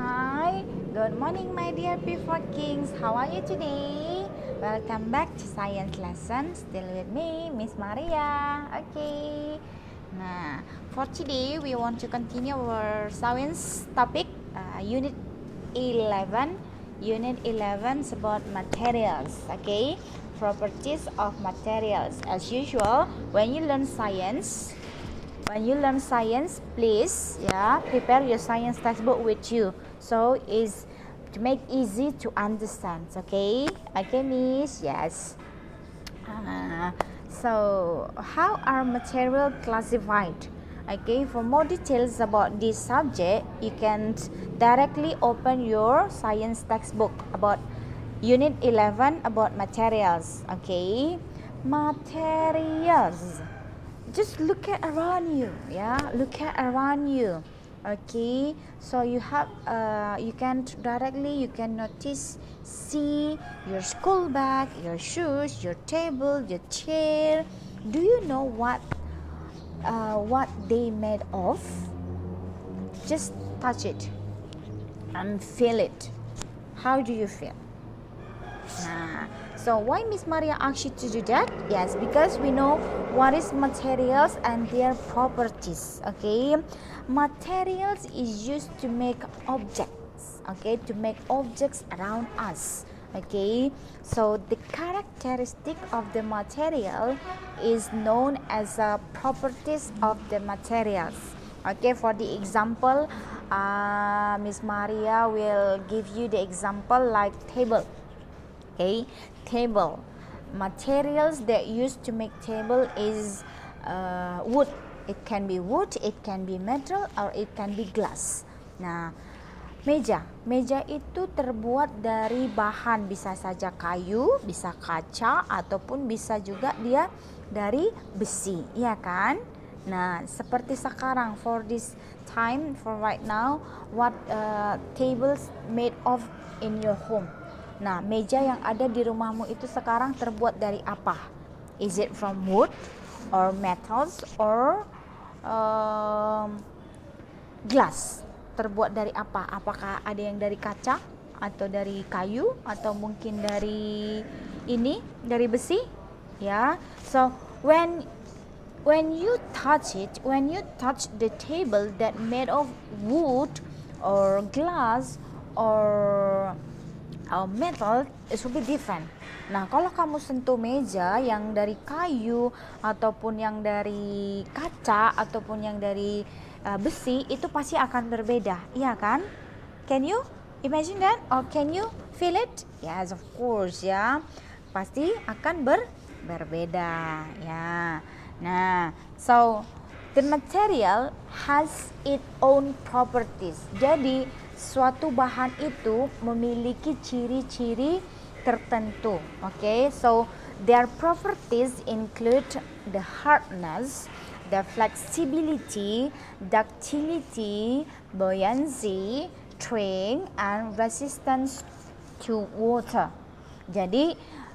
Hi, good morning my dear P4 Kings. How are you today? Welcome back to Science Lesson. Still with me, Miss Maria. Okay. Nah, for today we want to continue our science topic, Unit 11. Unit 11 is about materials. Okay, properties of materials. As usual, when you learn science, please prepare your science textbook with you, so is to make easy to understand. Okay, Miss. Yes. So how are material classified? Okay, for more details about this subject, you can directly open your science textbook about Unit 11 about materials. Okay, materials. Just look at around you, look at around you. Okay, so you have you can notice, see your school bag, your shoes, your table, your chair. Do you know what they made of? Just touch it and feel it. How do you feel? So why Miss Maria asked you to do that? Yes, because we know what is materials and their properties. Okay, materials is used to make objects. Okay, to make objects around us. Okay, so the characteristic of the material is known as properties of the materials. Okay, for the example, Miss Maria will give you the example like table. Okay, table. Materials that used to make table is wood. It can be wood, it can be metal, or it can be glass. Nah, meja itu terbuat dari bahan, bisa saja kayu, bisa kaca, ataupun bisa juga dia dari besi, iya kan? Nah, seperti sekarang, for this time, for right now, what tables made of in your home? Nah, meja yang ada di rumahmu itu sekarang terbuat dari apa? Is it from wood or metals or glass? Terbuat dari apa? Apakah ada yang dari kaca atau dari kayu atau mungkin dari dari besi? Ya. So when you touch the table that made of wood or glass or metal, it will be different. Nah, kalau kamu sentuh meja yang dari kayu ataupun yang dari kaca ataupun yang dari besi, itu pasti akan berbeda, iya kan? Can you imagine that? Or can you feel it? Yes, of course ya. Pasti akan berbeda ya. Nah, so the material has its own properties. Jadi suatu bahan itu memiliki ciri-ciri tertentu. Okay, so their properties include the hardness, the flexibility, ductility, buoyancy, strength, and resistance to water. Jadi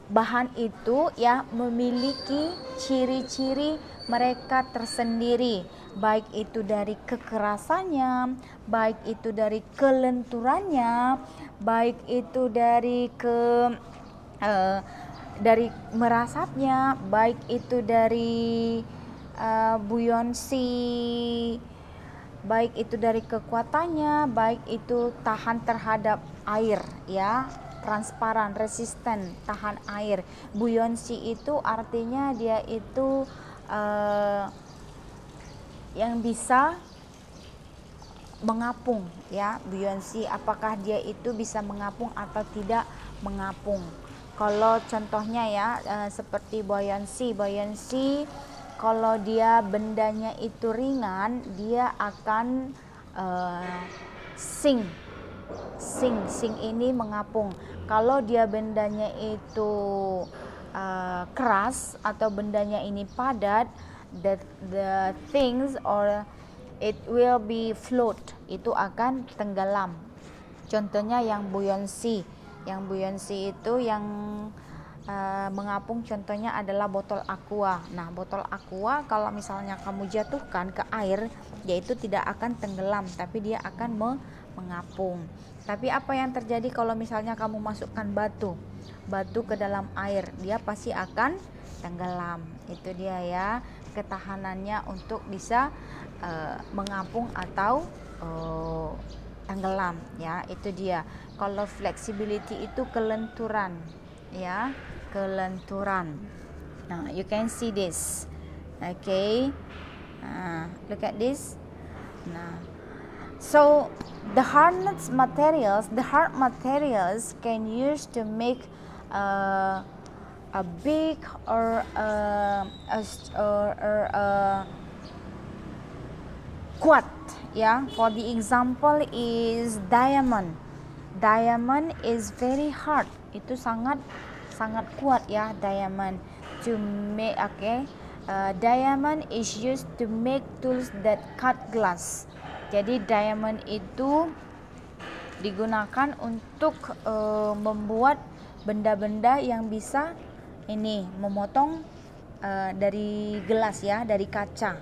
bahan itu ya memiliki ciri-ciri mereka tersendiri, baik itu dari kekerasannya, baik itu dari kelenturannya, baik itu dari dari merasapnya, baik itu dari buoyancy, baik itu dari kekuatannya, baik itu tahan terhadap air ya, transparan, resisten, tahan air. Buoyancy itu artinya dia itu yang bisa mengapung ya. Buoyancy, apakah dia itu bisa mengapung atau tidak mengapung. Kalau contohnya ya seperti buoyancy kalau dia bendanya itu ringan, dia akan sink ini mengapung. Kalau dia bendanya itu keras atau bendanya ini padat, the things or it will be float, itu akan tenggelam. Contohnya yang buoyancy itu yang mengapung contohnya adalah botol aqua. Nah, botol aqua kalau misalnya kamu jatuhkan ke air, yaitu tidak akan tenggelam, tapi dia akan mengapung. Tapi apa yang terjadi kalau misalnya kamu masukkan batu ke dalam air, dia pasti akan tenggelam. Itu dia ya, ketahanannya untuk bisa mengapung atau tenggelam ya. Itu dia. Kalau flexibility itu kelenturan ya, kelenturan. Now you can see this, okay. Look at this. Now, so the hard materials can use to make a big or kuat ya. For the example is diamond. Diamond is very hard. Itu sangat kuat ya, diamond. To make, okay. Diamond is used to make tools that cut glass. Jadi diamond itu digunakan untuk membuat benda-benda yang bisa ini memotong dari gelas ya, dari kaca.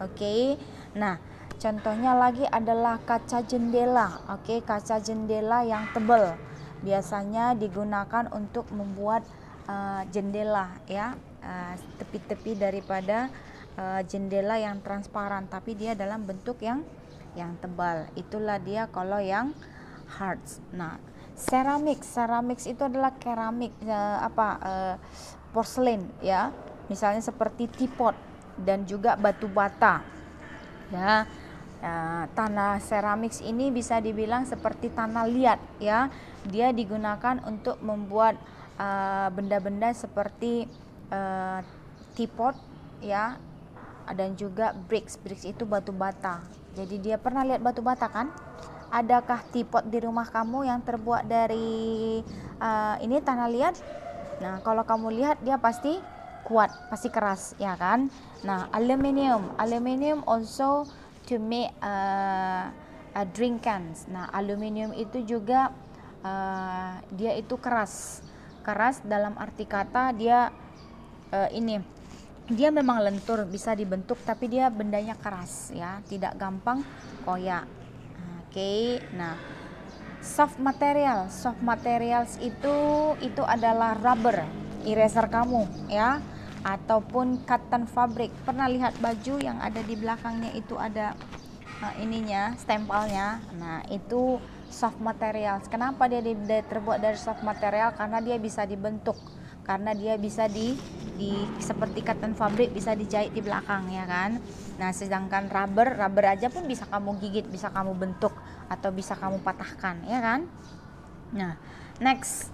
Oke. Nah, contohnya lagi adalah kaca jendela. Oke, kaca jendela yang tebal biasanya digunakan untuk membuat jendela ya, tepi-tepi daripada jendela yang transparan, tapi dia dalam bentuk yang tebal. Itulah dia kalau yang hard. Nah, ceramics itu adalah keramik, porcelain ya, misalnya seperti teapot dan juga batu bata ya. Tanah ceramics ini bisa dibilang seperti tanah liat ya. Dia digunakan untuk membuat benda-benda seperti teapot ya, dan juga bricks itu batu bata. Jadi dia pernah lihat batu bata kan? Adakah teapot di rumah kamu yang terbuat dari ini tanah liat? Nah, kalau kamu lihat dia pasti kuat, pasti keras ya kan? Nah, aluminium also to make a drink cans. Nah, aluminium itu juga dia itu keras dalam arti kata dia dia memang lentur, bisa dibentuk, tapi dia bendanya keras ya, tidak gampang koyak. Oke. Nah, soft materials itu adalah rubber, eraser kamu ya, ataupun cotton fabric. Pernah lihat baju yang ada di belakangnya itu ada ininya, stempelnya. Nah, itu soft materials. Kenapa dia terbuat dari soft material? Karena dia bisa dibentuk, karena dia bisa di seperti cotton fabric bisa dijahit di belakang ya kan. Nah, sedangkan rubber aja pun bisa kamu gigit, bisa kamu bentuk, atau bisa kamu patahkan ya kan. Nah, next,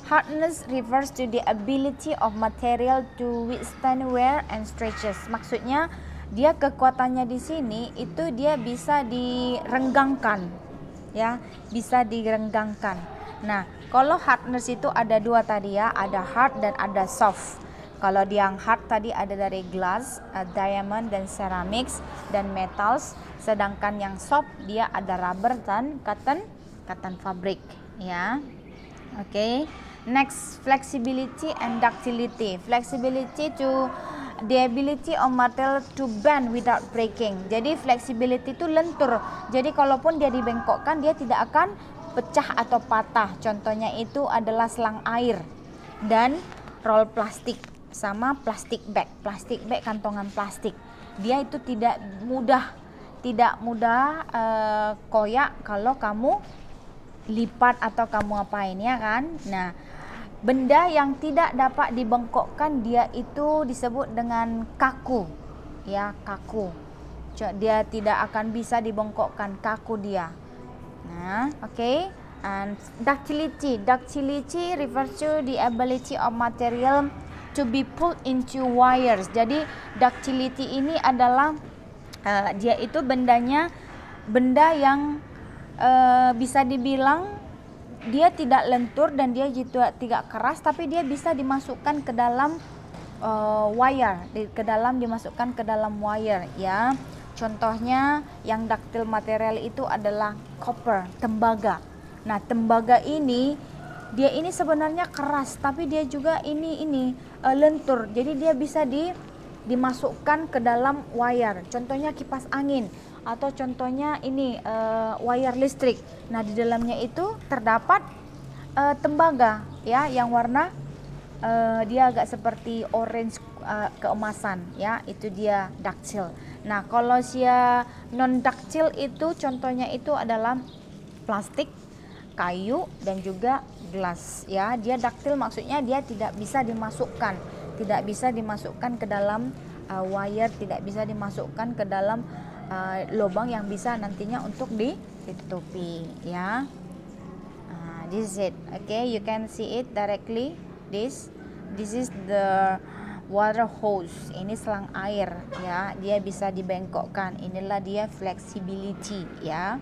hardness refers to the ability of material to withstand wear and stretches. Maksudnya dia kekuatannya di sini itu dia bisa direnggangkan ya, bisa direnggangkan. Nah, kalau hardness itu ada dua tadi ya, ada hard dan ada soft. Kalau yang hard tadi ada dari glass, diamond dan ceramics dan metals, sedangkan yang soft dia ada rubber dan cotton fabric ya. Oke. Next, flexibility and ductility. Flexibility to the ability of material to bend without breaking. Jadi flexibility itu lentur. Jadi kalaupun dia dibengkokkan dia tidak akan pecah atau patah. Contohnya itu adalah selang air dan roll plastik sama plastik bag kantongan plastik. Dia itu tidak mudah koyak kalau kamu lipat atau kamu apain ya kan. Nah, benda yang tidak dapat dibengkokkan dia itu disebut dengan kaku ya, kaku. Dia tidak akan bisa dibengkokkan, kaku dia. Nah, okay. And ductility refers to the ability of material to be pulled into wires. Jadi ductility ini adalah dia itu benda yang bisa dibilang dia tidak lentur dan dia juga tidak keras, tapi dia bisa dimasukkan ke dalam dimasukkan ke dalam wire ya. Contohnya yang ductile material itu adalah copper, tembaga. Nah, tembaga ini dia ini sebenarnya keras, tapi dia juga ini lentur. Jadi dia bisa dimasukkan ke dalam wire. Contohnya kipas angin atau contohnya ini wire listrik. Nah, di dalamnya itu terdapat tembaga ya yang warna dia agak seperti orange keemasan ya, itu dia ductile. Nah, kalau sia non ductile itu contohnya itu adalah plastik, kayu dan juga gelas ya. Dia ductile maksudnya dia tidak bisa dimasukkan ke dalam wire, tidak bisa dimasukkan ke dalam lubang yang bisa nantinya untuk ditutupi ya. This is it. Okay, you can see it directly. This is the water hose. Ini selang air ya, dia bisa dibengkokkan. Inilah dia flexibility ya.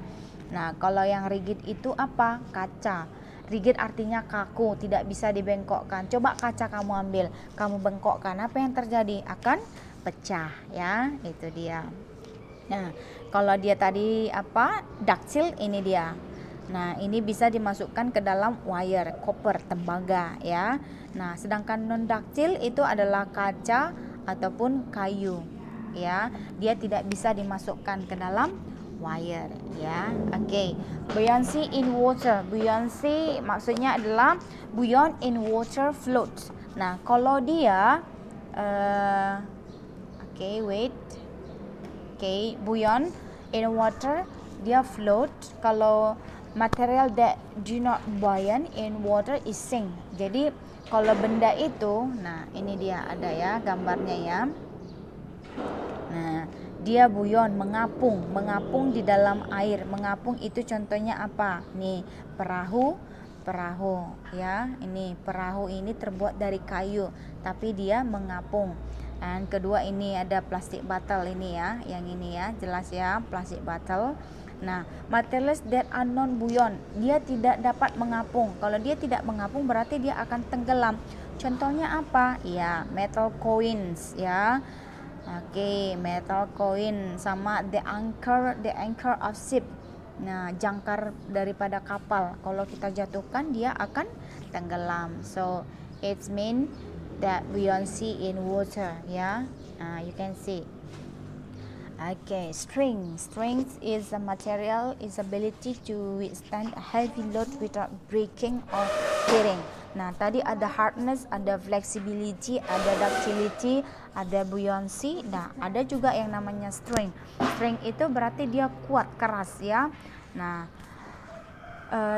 Nah, kalau yang rigid itu apa? Kaca. Rigid artinya kaku, tidak bisa dibengkokkan. Coba kaca kamu ambil, kamu bengkokkan, apa yang terjadi? Akan pecah ya, itu dia. Nah, kalau dia tadi apa? Ductile, ini dia. Nah, ini bisa dimasukkan ke dalam wire, copper, tembaga ya. Nah, sedangkan non ductile itu adalah kaca ataupun kayu ya. Dia tidak bisa dimasukkan ke dalam wire ya. Oke. Buoyancy in water. Buoyancy maksudnya adalah buoyant in water float. Nah, kalau dia buoyant in water, dia float. Kalau material that do not buoyant in water is sink. Jadi kalau benda itu, nah ini dia ada ya gambarnya ya. Nah, dia buoyant, mengapung di dalam air. Mengapung itu contohnya apa? Nih, perahu ya. Ini perahu ini terbuat dari kayu, tapi dia mengapung. Dan kedua ini ada plastic bottle ini ya, yang ini ya, jelas ya, plastic bottle. Nah, materials that are non buoyant, dia tidak dapat mengapung. Kalau dia tidak mengapung berarti dia akan tenggelam. Contohnya apa? Ya, metal coins ya. Oke, metal coin sama the anchor of ship. Nah, jangkar daripada kapal. Kalau kita jatuhkan dia akan tenggelam. So, it's mean that buoyancy in water ya. You can see. Okay, strength is a material is ability to withstand a heavy load without breaking or tearing. Nah, tadi ada hardness, ada flexibility, ada ductility, ada buoyancy. Nah, ada juga yang namanya strength. Strength itu berarti dia kuat, keras ya. Nah,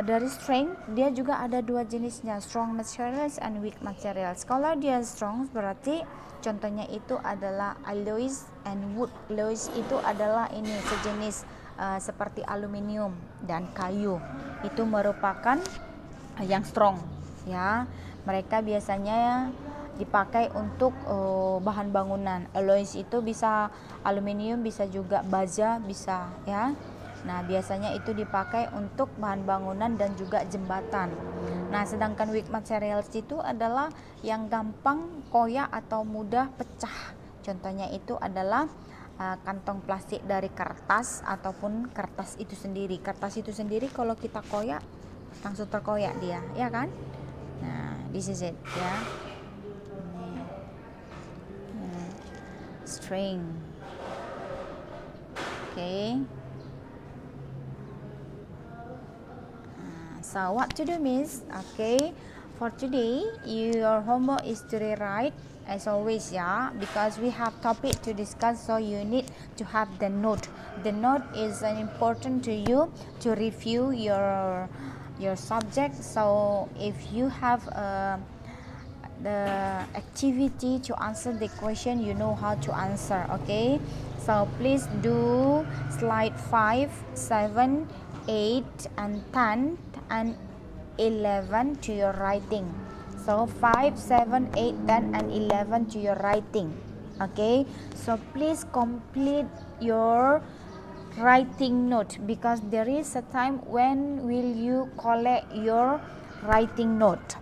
dari strength dia juga ada dua jenisnya, strong materials and weak materials. Kalau dia strong berarti contohnya itu adalah alloys and wood. Alloys itu adalah ini sejenis seperti aluminium dan kayu. Itu merupakan yang strong ya. Mereka biasanya dipakai untuk bahan bangunan. Alloys itu bisa aluminium, bisa juga baja, bisa ya. Nah, biasanya itu dipakai untuk bahan bangunan dan juga jembatan. Nah, sedangkan weak materials itu adalah yang gampang koyak atau mudah pecah. Contohnya itu adalah kantong plastik dari kertas ataupun kertas itu sendiri. Kertas itu sendiri kalau kita koyak langsung terkoyak dia, ya kan? Nah, this is it ya. String. Okay. So what to do means, okay, for today your homework is to rewrite as always ya, because we have topic to discuss, so you need to have the note. The note is important to you to review your subject. So if you have the activity to answer the question, you know how to answer. Okay, so please do slide 5, 7, 8 and 10 and 11 to your writing. So 5, 7, 8, 10 and 11 to your writing. Okay, so please complete your writing note, because there is a time when will you collect your writing note.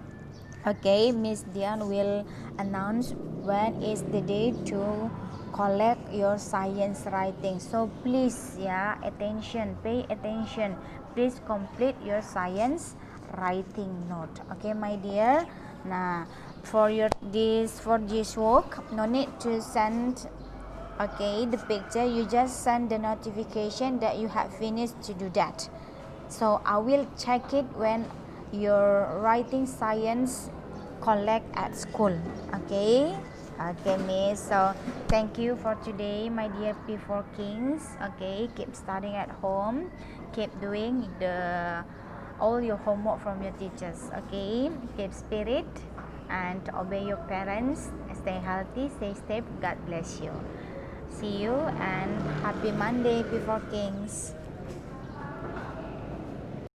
Okay, Miss Dian will announce when is the day to collect your science writing. So please ya, attention, pay attention. Please complete your science writing note. Okay, my dear. Nah, for this work, no need to send the picture. You just send the notification that you have finished to do that. So I will check it when your writing science collect at school. Okay, Miss. So thank you for today, my dear P4 Kings. Okay, keep studying at home, keep doing all your homework from your teachers. Okay, keep spirit and obey your parents. Stay healthy, stay safe. God bless you. See you and happy Monday, P4 Kings.